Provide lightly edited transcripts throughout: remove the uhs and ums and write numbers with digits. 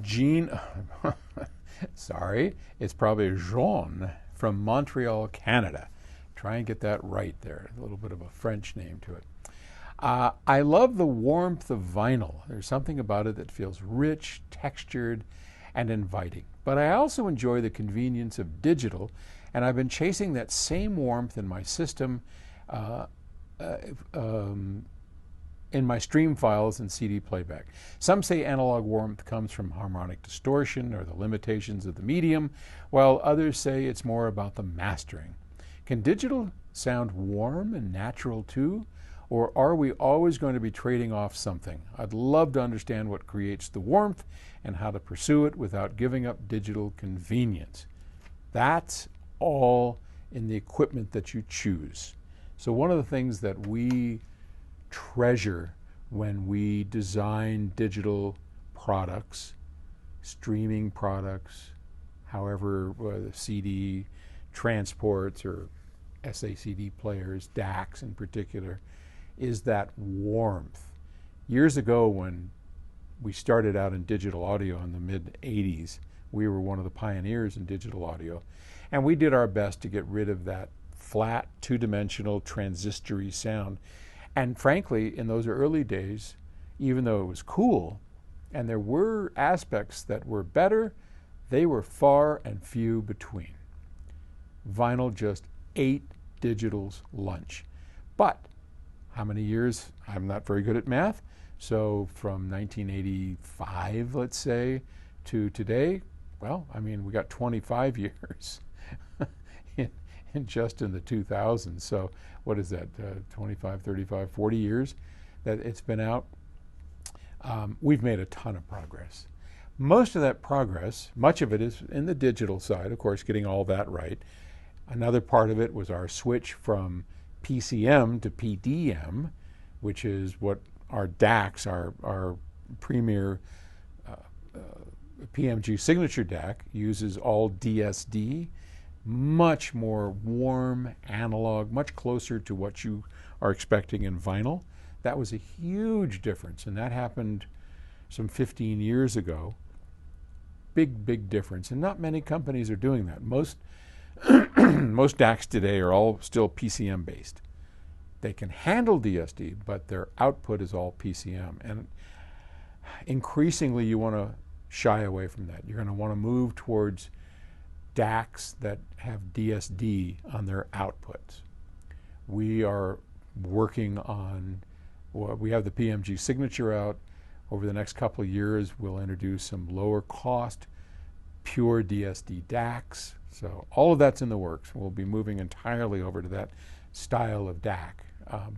Jean, sorry, it's probably Jean from Montreal, Canada. Try and get that right there. A little bit of a French name to it. I love the warmth of vinyl. There's something about it that feels rich, textured, and inviting. But I also enjoy the convenience of digital, and I've been chasing that same warmth in my system, in my stream files and CD playback. Some say analog warmth comes from harmonic distortion or the limitations of the medium, while others say it's more about the mastering. Can digital sound warm and natural too? Or are we always going to be trading off something? I'd love to understand what creates the warmth and how to pursue it without giving up digital convenience. That's all in the equipment that you choose. So one of the things that we treasure when we design digital products, streaming products, however, CD transports or SACD players, DACs in particular, is that warmth. Years ago when we started out in digital audio in the mid-'80s, we were one of the pioneers in digital audio, and we did our best to get rid of that flat, two-dimensional, transistory sound. And frankly, in those early days, even though it was cool, and there were aspects that were better, they were far and few between. Vinyl just ate digital's lunch. But how many years? I'm not very good at math. So from 1985, let's say, to today, well, I mean, we got 25 years just in the 2000s. So what is that, 25, 35, 40 years that it's been out? We've made a ton of progress. Most of that progress, much of it is in the digital side, of course, getting all that right. Another part of it was our switch from PCM to PDM, which is what our DACs, our premier PMG signature DAC, uses all DSD, much more warm, analog, much closer to what you are expecting in vinyl. That was a huge difference, and that happened some 15 years ago. Big, big difference, and not many companies are doing that. Most most DACs today are all still PCM based. They can handle DSD, but their output is all PCM. And increasingly you want to shy away from that. You're going to want to move towards DACs that have DSD on their outputs. We are working on, well, we have the PMG signature out. Over the next couple of years, we'll introduce some lower cost, pure DSD DACs. So all of that's in the works. We'll be moving entirely over to that style of DAC,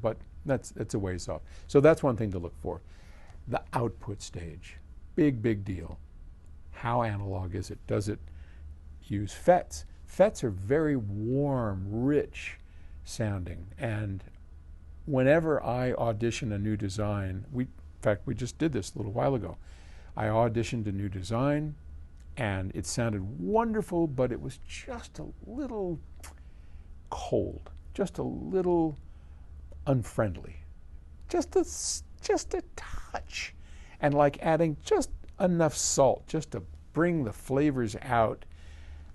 but it's a ways off. So that's one thing to look for. The output stage, big, big deal. How analog is it? Does it use FETs? FETs are very warm, rich sounding, and whenever I audition a new design, in fact, we just did this a little while ago. I auditioned a new design, and it sounded wonderful, but it was just a little cold, just a little unfriendly, just a touch, and like adding just enough salt just to bring the flavors out.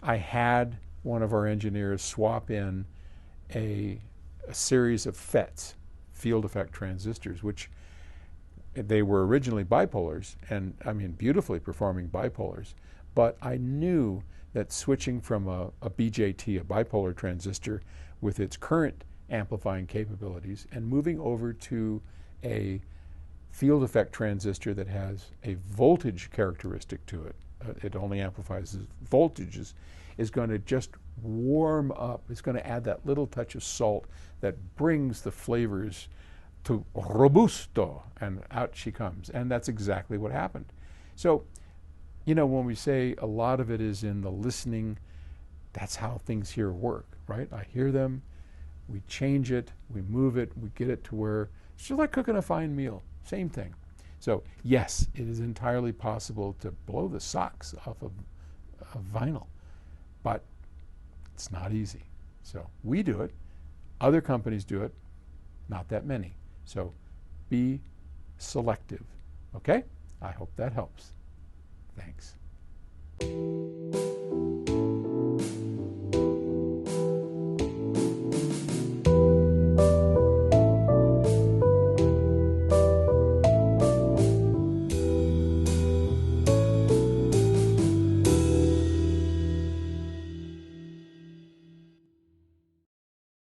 I had one of our engineers swap in a series of FETs, field effect transistors, which they were originally bipolars, and I mean beautifully performing bipolars, but I knew that switching from a BJT, a bipolar transistor with its current amplifying capabilities, and moving over to a field effect transistor that has a voltage characteristic to it, it only amplifies voltages, is going to just warm up. It's going to add that little touch of salt that brings the flavors to robusto, and out she comes. And that's exactly what happened. So, you know, when we say a lot of it is in the listening, that's how things here work, right? I hear them, we change it, we move it, we get it to where it's just like cooking a fine meal, same thing. So yes, it is entirely possible to blow the socks off of vinyl, but it's not easy. So we do it, other companies do it, not that many. So be selective, okay? I hope that helps. Thanks. you.